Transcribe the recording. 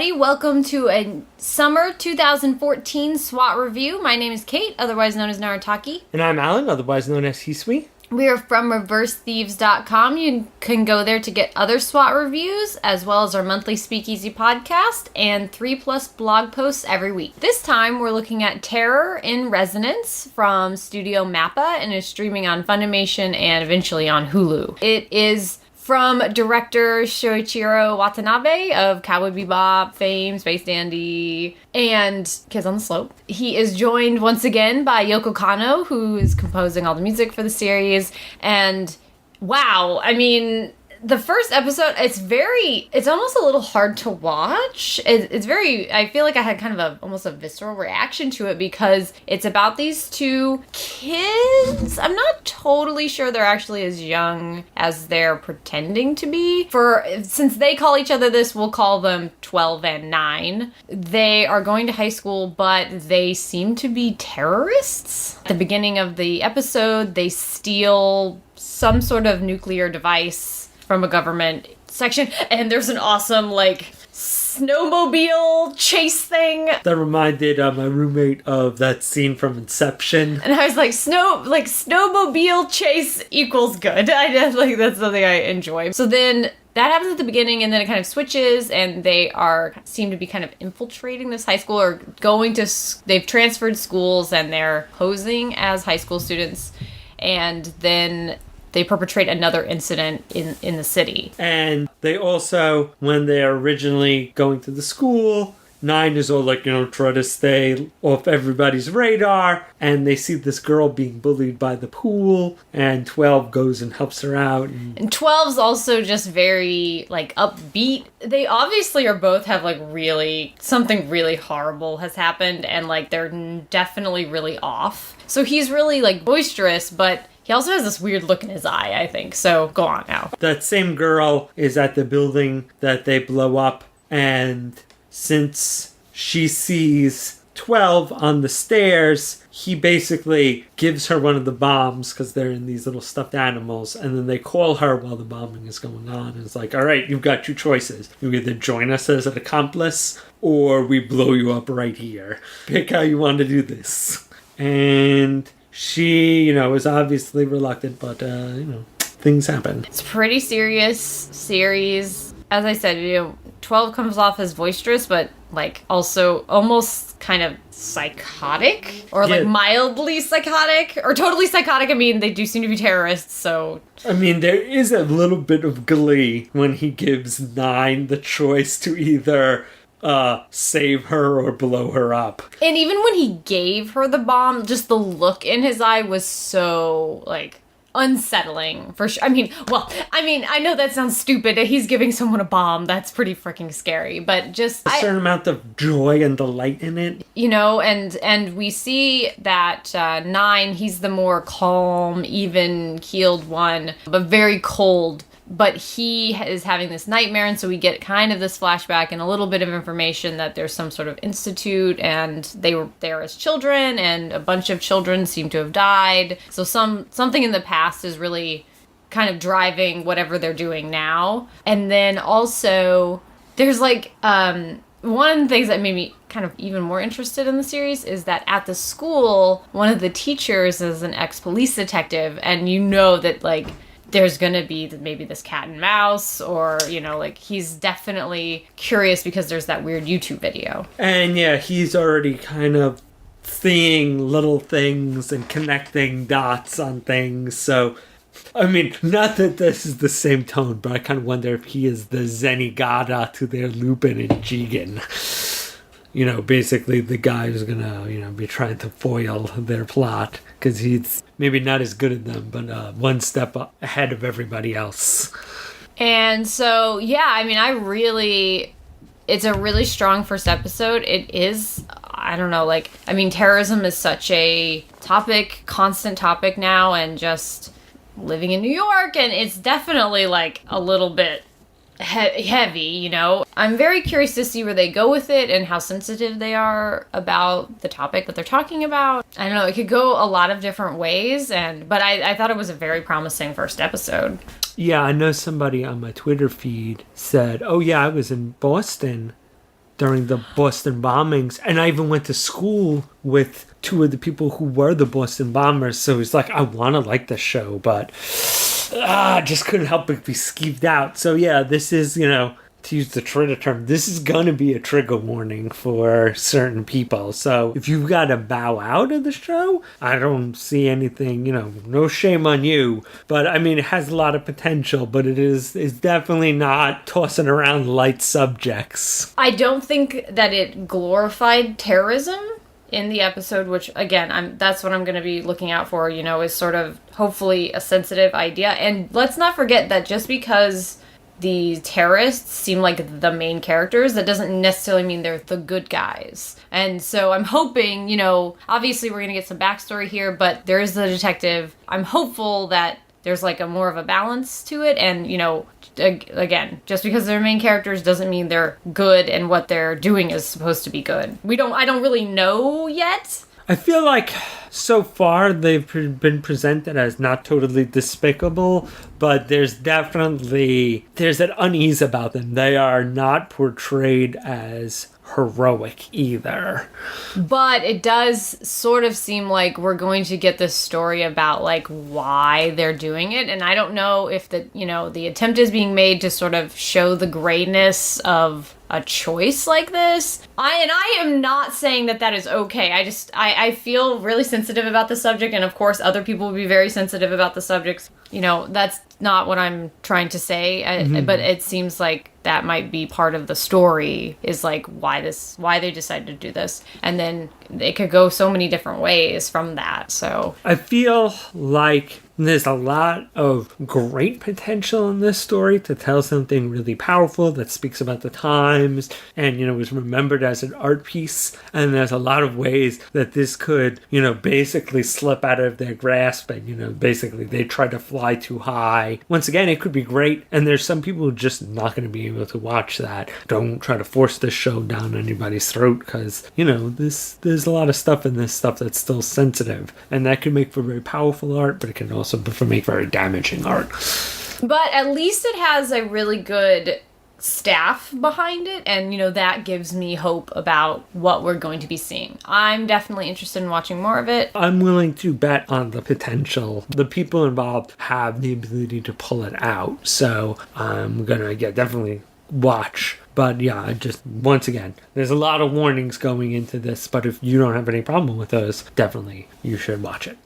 everybody. Welcome to a summer 2014 SWAT review. My name is Kate, otherwise known as Narataki. And I'm Alan, otherwise known as Hisui. We are from ReverseThieves.com. You can go there to get other SWAT reviews, as well as our monthly Speakeasy podcast, and 3+ blog posts every week. This time, we're looking at Terror in Resonance from Studio MAPPA, and is streaming on Funimation and eventually on Hulu. It is from director Shoichiro Watanabe of Cowboy Bebop fame, Space Dandy, and Kids on the Slope. He is joined once again by Yoko Kanno, who is composing all the music for the series. And wow, I mean, the first episode, it's almost a little hard to watch. I feel like I had kind of almost a visceral reaction to it because it's about these two kids. I'm not totally sure they're actually as young as they're pretending to be. Since they call each other this, we'll call them 12 and 9. They are going to high school, but they seem to be terrorists. At the beginning of the episode, they steal some sort of nuclear device from a government section, and there's an awesome, snowmobile chase thing. That reminded my roommate of that scene from Inception. And I was like, snowmobile chase equals good. I just, that's something I enjoy. So then that happens at the beginning, and then it kind of switches, and they seem to be kind of infiltrating this high school, or they've transferred schools, and they're posing as high school students, and then they perpetrate another incident in the city. And they also, when they're originally going to the school, 9 is all try to stay off everybody's radar, and they see this girl being bullied by the pool, and 12 goes and helps her out. And 12's also just very, upbeat. They obviously both have, something really horrible has happened, and, they're definitely really off. So he's really, boisterous, but he also has this weird look in his eye, I think. So, go on now. That same girl is at the building that they blow up, and since she sees 12 on the stairs, he basically gives her one of the bombs, because they're in these little stuffed animals, and then they call her while the bombing is going on, and it's like, all right, you've got 2 choices. You either join us as an accomplice, or we blow you up right here. Pick how you want to do this. And she, is obviously reluctant, but, things happen. It's a pretty serious series. As I said, 12 comes off as boisterous, but, also almost kind of psychotic. Or, mildly psychotic. Or totally psychotic. I mean, they do seem to be terrorists, so... I mean, there is a little bit of glee when he gives 9 the choice to either save her or blow her up. And even when he gave her the bomb, just the look in his eye was so, unsettling for sure. I know that sounds stupid. He's giving someone a bomb. That's pretty freaking scary. But just a certain amount of joy and delight in it. And we see that 9, he's the more calm, even-keeled one, but very cold. But he is having this nightmare, and so we get kind of this flashback and a little bit of information that there's some sort of institute, and they were there as children, and a bunch of children seem to have died. So something in the past is really kind of driving whatever they're doing now. And then also, there's one of the things that made me kind of even more interested in the series is that at the school, one of the teachers is an ex-police detective, and that, there's gonna be maybe this cat and mouse, or, he's definitely curious because there's that weird YouTube video. And yeah, he's already kind of seeing little things and connecting dots on things. So, not that this is the same tone, but I kind of wonder if he is the Zenigata to their Lupin and Jigen. Basically the guy who's gonna, be trying to foil their plot, because he's maybe not as good at them, but one step ahead of everybody else. And so, yeah, it's a really strong first episode. It is, terrorism is such a constant topic now, and just living in New York, and it's definitely, a little bit heavy, I'm very curious to see where they go with it and how sensitive they are about the topic that they're talking about. I don't know, it could go a lot of different ways, but I thought it was a very promising first episode. Yeah, I know somebody on my Twitter feed said, oh yeah, I was in Boston during the Boston bombings. And I even went to school with two of the people who were the Boston bombers. So it's like, I want to like the show, but just couldn't help but be skeeved out. So yeah, this is, to use the Twitter term, this is going to be a trigger warning for certain people. So if you've got to bow out of the show, I don't see anything, no shame on you. But I mean, it has a lot of potential, but it's definitely not tossing around light subjects. I don't think that it glorified terrorism in the episode, which again, that's what I'm going to be looking out for, is sort of hopefully a sensitive idea. And let's not forget that just because the terrorists seem like the main characters, that doesn't necessarily mean they're the good guys. And so I'm hoping, obviously we're going to get some backstory here, but there is the detective. I'm hopeful that there's like a more of a balance to it. And, again, just because they're main characters doesn't mean they're good and what they're doing is supposed to be good. I don't really know yet. I feel like so far they've been presented as not totally despicable, but there's an unease about them. They are not portrayed as heroic either. But it does sort of seem like we're going to get this story about like why they're doing it, and I don't know if the attempt is being made to sort of show the grayness of a choice like this. I am not saying that is okay. I feel really sensitive about the subject, and of course other people will be very sensitive about the subject. That's not what I'm trying to say, but it seems like that might be part of the story, is like why they decided to do this, and then it could go so many different ways from that. So I feel like there's a lot of great potential in this story to tell something really powerful that speaks about the times and, was remembered as an art piece. And there's a lot of ways that this could, basically slip out of their grasp and, basically they try to fly too high. Once again, it could be great. And there's some people who are just not going to be able to watch that. Don't try to force this show down anybody's throat because, there's a lot of stuff in this stuff that's still sensitive. And that could make for very powerful art, but it can also make very damaging art. But at least it has a really good staff behind it, and that gives me hope about what we're going to be seeing. I'm definitely interested in watching more of it. I'm willing to bet on the potential. The people involved have the ability to pull it out, so I'm gonna definitely watch. But yeah, once again, there's a lot of warnings going into this, but if you don't have any problem with those, definitely you should watch it.